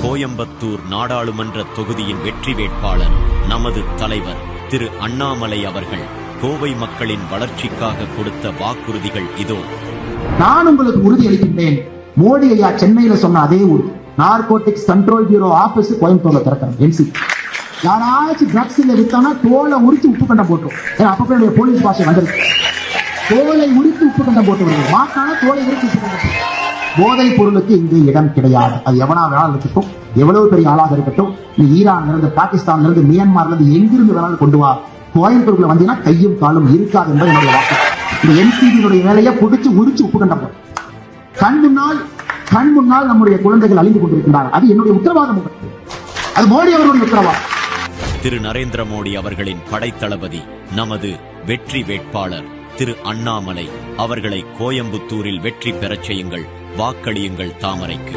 கோயம்புத்தூர் நாடாளுமன்ற தொகுதியின் வெற்றி வேட்பாளர் நமது தலைவர் திரு அண்ணாமலை அவர்கள் கோவை மக்களின் வளர்ச்சிக்காக கொடுத்த வாக்குறுதிகள் இதோ. நான் உங்களுக்கு உறுதி அளிக்கின்றேன், மோடி ஐயா சென்னையில சொன்ன அதே ஊர் நார்கோட்டிக்ஸ் கண்ட்ரோல் பியூரோ ஆபீஸ் கோயம்புத்தூர்ல திறக்கிறோம். என்சி யாராச்சும் ட்ரக்ஸ் வித்தானா தோலை உரிச்சு உப்பு கண்டம் போட்டுரும். அப்ப போலீஸ் பாஷை வந்திருக்கு, தோலை உரித்து உப்பு கண்டம் போட்டு விடுவோம். மாட்டானா தோலை உரித்து உப்பு கண்டம். போதைப் பொருளுக்கு இங்கு இடம் கிடையாது. அது எவனா வேணாலும் இருக்கட்டும், எவ்வளவு பெரிய ஆளாக இருக்கட்டும், நீ ஈரான்ல இருந்து, பாகிஸ்தான்ல இருந்து, மியான்மர்ல இருந்து, எங்கிருந்து வேணாலும் கொண்டு வா, கோயம்புத்தூர்ல வந்தீங்கன்னா கையும் காலும் இருக்காது என்பது என்னுடைய வாக்கு. இந்த என்சிபியினுடைய வேலையை பிடிச்சு உரிச்சு உப்பு கண்டம் போடும். கண் முன்னால் நம்முடைய குழந்தைகள் அழிந்து கொண்டிருக்கிறார்கள். அது என்னுடைய உத்தரவாதம், அது மோடி அவர்களுடைய உத்தரவாதம். திரு நரேந்திர மோடி அவர்களின் படைத்தளபதி நமது வெற்றி வேட்பாளர் திரு அண்ணாமலை அவர்களை கோயம்புத்தூரில் வெற்றி பெறச் செய்யுங்கள். வாக்களியுங்கள் தாமரைக்கு.